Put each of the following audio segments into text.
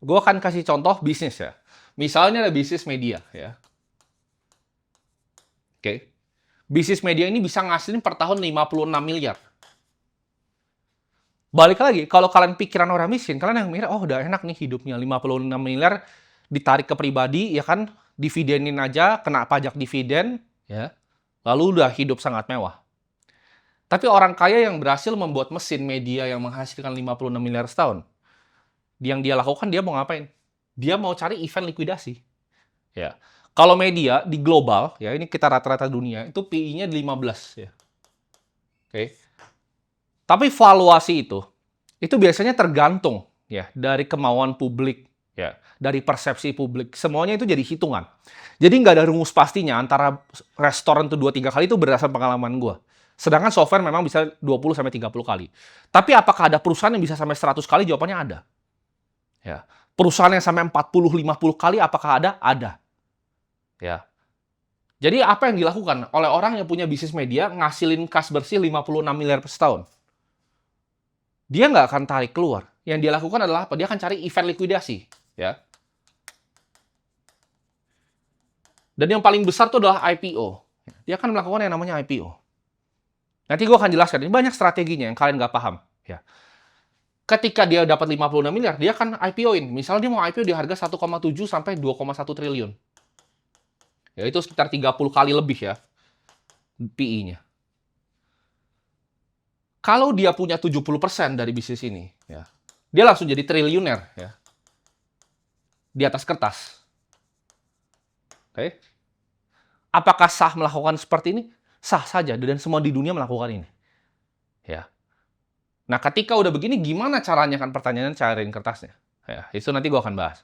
gue akan kasih contoh bisnis ya. Misalnya ada bisnis media ya. Oke. Bisnis media ini bisa ngasilin per tahun 56 miliar. Balik lagi, kalau kalian pikiran orang miskin, kalian yang mikir, oh udah enak nih hidupnya, 56 miliar ditarik ke pribadi, ya kan, dividenin aja, kena pajak dividen, ya, lalu udah hidup sangat mewah. Tapi orang kaya yang berhasil membuat mesin media yang menghasilkan 56 miliar setahun, yang dia lakukan, dia mau ngapain? Dia mau cari event likuidasi. Ya. Kalau media di global, ya ini kita rata-rata dunia, itu PI-nya di 15. Ya. Oke. Tapi valuasi itu biasanya tergantung ya dari kemauan publik, ya, dari persepsi publik. Semuanya itu jadi hitungan. Jadi nggak ada rumus pastinya antara restoran tuh 2-3 kali itu berdasarkan pengalaman gue. Sedangkan software memang bisa 20-30 kali. Tapi apakah ada perusahaan yang bisa sampai 100 kali? Jawabannya ada. Ya. Perusahaan yang sampai 40-50 kali apakah ada? Ada. Ya. Jadi apa yang dilakukan oleh orang yang punya bisnis media ngasilin kas bersih 56 miliar per setahun? Dia nggak akan tarik keluar. Yang dia lakukan adalah apa? Dia akan cari event likuidasi. Ya. Dan yang paling besar itu adalah IPO. Dia akan melakukan yang namanya IPO. Nanti gue akan jelaskan. Ini banyak strateginya yang kalian nggak paham. Ya. Ketika dia dapat 56 miliar, dia akan IPO-in. Misalnya dia mau IPO di harga 1,7 sampai 2,1 triliun. Ya, itu sekitar 30 kali lebih ya PI-nya. Kalau dia punya 70% dari bisnis ini, ya, dia langsung jadi triliuner ya. Di atas kertas. Oke. Apakah sah melakukan seperti ini? Sah saja, dan semua di dunia melakukan ini. Ya. Nah, ketika udah begini, gimana caranya kan pertanyaannya cariin kertasnya? Ya, itu nanti gue akan bahas.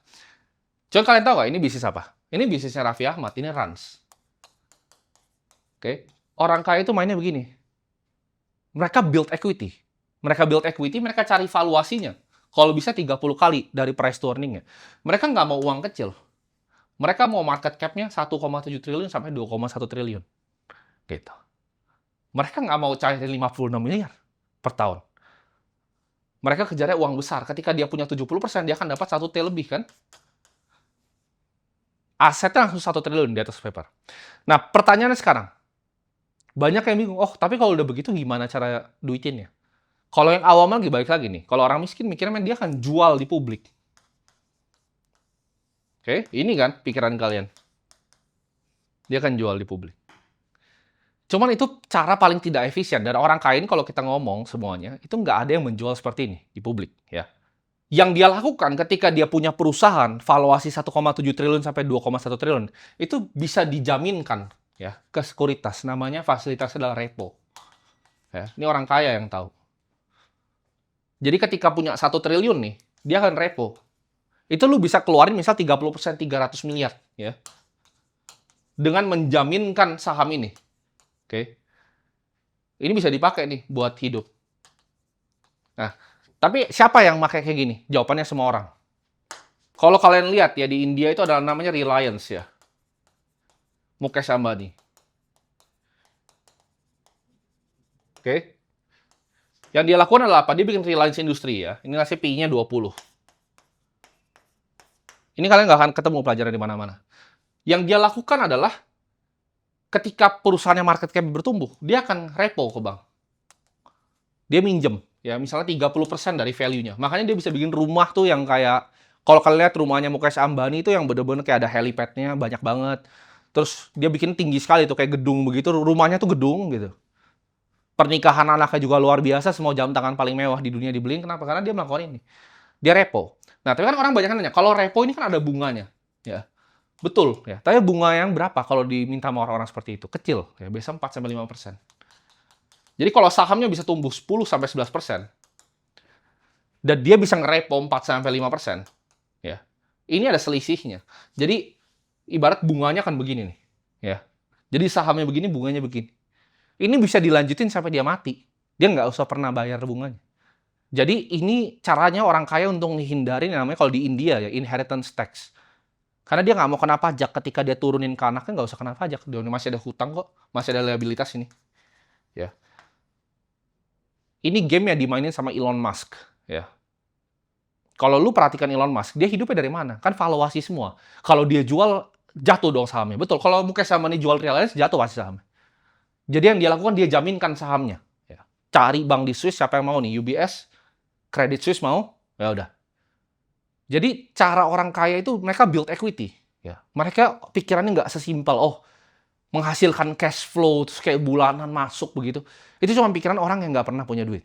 Coba kalian tahu nggak ini bisnis apa? Ini bisnisnya Raffi Ahmad, ini Rans. Oke. Orang kaya itu mainnya begini. Mereka build equity. Mereka cari valuasinya. Kalau bisa 30 kali dari price to earning-nya. Mereka nggak mau uang kecil. Mereka mau market cap-nya 1,7 triliun sampai 2,1 triliun. Gitu. Mereka nggak mau cari 56 miliar per tahun. Mereka kejarnya uang besar. Ketika dia punya 70%, dia akan dapat 1 T lebih, kan? Asetnya langsung 1 triliun di atas paper. Nah, pertanyaannya sekarang. Banyak yang bingung, oh tapi kalau udah begitu gimana cara duitinnya? Kalau yang awam lagi, balik lagi nih. Kalau orang miskin mikirnya dia akan jual di publik. Oke, ini kan pikiran kalian. Dia akan jual di publik. Cuman itu cara paling tidak efisien. Dan orang kaya ini kalau kita ngomong semuanya, itu nggak ada yang menjual seperti ini di publik. Ya. Yang dia lakukan ketika dia punya perusahaan, valuasi 1,7 triliun sampai 2,1 triliun, itu bisa dijaminkan ya ke sekuritas. Namanya fasilitasnya adalah repo. Ya, ini orang kaya yang tahu. Jadi ketika punya 1 triliun nih, dia akan repo. Itu lu bisa keluarin misal 30%, 300 miliar. Ya. Dengan menjaminkan saham ini. Oke. Ini bisa dipakai nih buat hidup. Nah, tapi siapa yang pakai kayak gini? Jawabannya semua orang. Kalau kalian lihat ya di India itu adalah namanya Reliance ya. Mukesh Ambani. Oke. Yang dia lakukan adalah apa? Dia bikin Reliance Industry ya. Ini ngasih PI-nya 20. Ini kalian nggak akan ketemu pelajaran di mana-mana. Yang dia lakukan adalah ketika perusahaannya market cap bertumbuh, dia akan repo ke bank. Dia minjem, ya misalnya 30% dari value-nya. Makanya dia bisa bikin rumah tuh yang kayak, kalau kalian lihat rumahnya Mukesh Ambani itu yang bener-bener kayak ada helipad-nya banyak banget. Terus dia bikin tinggi sekali tuh kayak gedung begitu, rumahnya tuh gedung gitu. Pernikahan anaknya juga luar biasa, semua jam tangan paling mewah di dunia dibeliin. Kenapa? Karena dia melakukan ini. Dia repo. Nah, tapi kan orang banyak nanya, kalau repo ini kan ada bunganya. Ya, betul. Ya. Tapi bunga yang berapa kalau diminta sama orang-orang seperti itu? Kecil. Ya, biasa 4-5%. Jadi kalau sahamnya bisa tumbuh 10-11%, dan dia bisa ngerepo 4-5%, ya, ini ada selisihnya. Jadi, ibarat bunganya kan begini nih. Ya. Jadi sahamnya begini, bunganya begini. Ini bisa dilanjutin sampai dia mati. Dia nggak usah pernah bayar bunganya. Jadi ini caranya orang kaya untuk menghindarin namanya kalau di India ya, inheritance tax. Karena dia nggak mau kena pajak ketika dia turunin ke anaknya, nggak usah kena pajak. Dia masih ada hutang kok, masih ada liabilitas ini. Ya. Ini game yang dimainin sama Elon Musk. Ya. Kalau lu perhatikan Elon Musk, dia hidupnya dari mana? Kan valuasi semua. Kalau dia jual, jatuh dong sahamnya. Betul, kalau Mukesh Ambani jual Reliance, jatuh pasti sahamnya. Jadi yang dia lakukan, dia jaminkan sahamnya. Ya. Cari bank di Swiss, siapa yang mau nih? UBS, Credit Suisse mau? Ya udah. Jadi cara orang kaya itu mereka build equity. Ya. Mereka pikirannya nggak sesimpel, oh menghasilkan cash flow, terus kayak bulanan masuk begitu. Itu cuma pikiran orang yang nggak pernah punya duit.